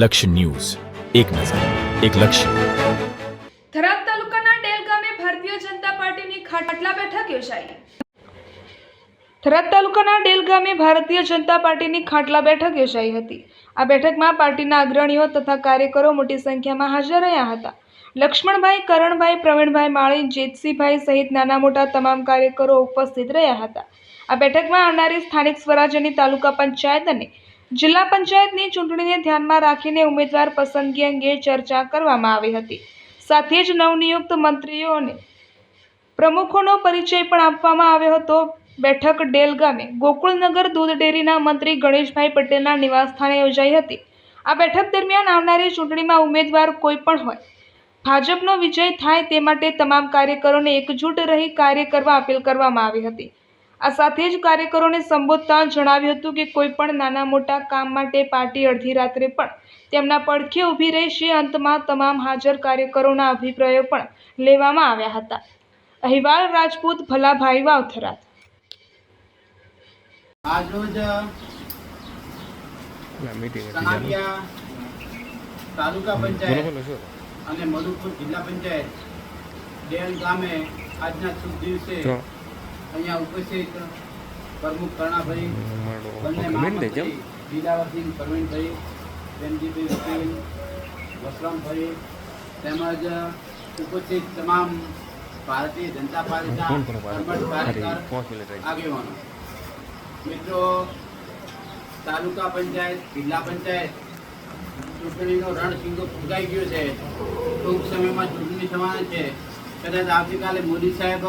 લક્ષ્ય ન્યૂઝ, એક નજર, એક લક્ષ્ય. થરાદ તાલુકાના ડેલ ગામે ભારતીય જનતા પાર્ટીની ખાટલા બેઠક યોજાઈ. થરાદ તાલુકાના ડેલ ગામે ભારતીય જનતા પાર્ટીની ખાટલા બેઠક યોજાઈ હતી. આ બેઠકમાં પાર્ટીના અગ્રણીઓ તથા કાર્યકરો મોટી સંખ્યામાં હાજર રહ્યા હતા. લક્ષ્મણભાઈ, કરણભાઈ, પ્રવીણભાઈ માળી, જેતસીભાઈ સહિત નાના મોટા તમામ કાર્યકરો ઉપસ્થિત રહ્યા હતા. આ બેઠકમાં આવનારી સ્થાનિક સ્વરાજ્યની તાલુકા પંચાયત અને જિલ્લા પંચાયતની ચૂંટણીને ધ્યાનમાં રાખીને ઉમેદવાર પસંદગી અંગે ચર્ચા કરવામાં આવી હતી. સાથે જ નવનિયુક્ત મંત્રીઓ અને પ્રમુખોનો પરિચય પણ આપવામાં આવ્યો હતો. બેઠક ડેલ ગામે ગોકુળનગર દૂધ ડેરીના મંત્રી ગણેશભાઈ પટેલના નિવાસસ્થાને યોજાઈ હતી. આ બેઠક દરમિયાન આવનારી ચૂંટણીમાં ઉમેદવાર કોઈ પણ હોય, ભાજપનો વિજય થાય તે માટે તમામ કાર્યકરોને એકજૂટ રહી કાર્ય કરવા અપીલ કરવામાં આવી હતી. આ સાથે જ કાર્યકરોને સંબોધતા જણાવ્યું હતું કે કોઈ પણ નાના મોટા કામ માટે પાર્ટી અડધી રાત્રે પણ તેમના પડખે ઊભી રહેશે. અંતમાં તમામ હાજર કાર્યકરોના અભિપ્રાયો પણ લેવામાં આવ્યા હતા. અહીવાલ રાજપૂત, ભલાભાઈ વાવ, થરાદ. આજરોજ સનાડિયા તાલુકા પંચાયત અને મધુપુર જિલ્લા પંચાયત ડેલ ગામે આજના શુભ દિવસે અહીંયા ઉપસ્થિત પ્રમુખ કરણાભાઈ, બંને મહામંત્રી લીલાવરસિંહ, પ્રવીણભાઈ, પ્રેમજીભાઈ વકીલ, વસરામભાઈ તેમજ ઉપસ્થિત તમામ ભારતીય જનતા પાર્ટીના આગેવાનો મિત્રો, તાલુકા પંચાયત, જિલ્લા પંચાયત ચૂંટણીનો રણસિંગો ફૂંકાઈ ગયો છે. ટૂંક સમયમાં ચૂંટણી થવાની છે. કદાચ આવતીકાલે મોદી સાહેબ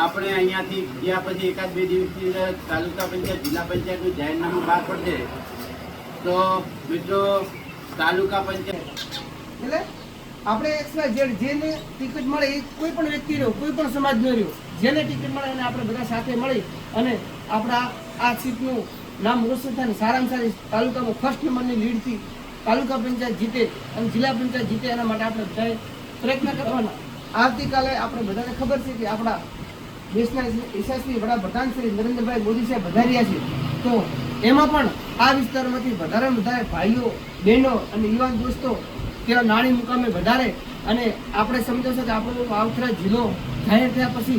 આપણે અહીંયાથી ગયા પછી એકાદ બે દિવસની તાલુકા પંચાયત, જિલ્લા પંચાયતનું જાહેરનામું બહાર પડશે. તો મિત્રો, તાલુકા પંચાયત એટલે આપણે જેને ટિકિટ મળે એ કોઈ પણ વ્યક્તિ રહ્યો, કોઈ પણ સમાજનો રહ્યો, જેને ટિકિટ મળે એને આપણે બધા સાથે મળી અને આપણા આ સીટનું નામ રોશન થાય ને સારામાં સારી તાલુકામાં ફર્સ્ટ નંબરની લીડથી તાલુકા પંચાયત જીતે અને જિલ્લા પંચાયત જીતે એના માટે આપણે બધાએ પ્રયત્ન કરવાના. આવતીકાલે આપણે બધાને ખબર છે કે આપણા દેશના યશસ્વી વડાપ્રધાન શ્રી નરેન્દ્રભાઈ મોદી સાહેબ વધાર્યા છે. તો એમાં પણ આ વિસ્તારમાંથી વધારે ભાઈઓ, બહેનો અને યુવાન દોસ્તો ત્યાં નાની મુકામે વધારે અને આપણે સમજો છો કે આપણો વાવથરા જિલ્લો જાહેર થયા પછી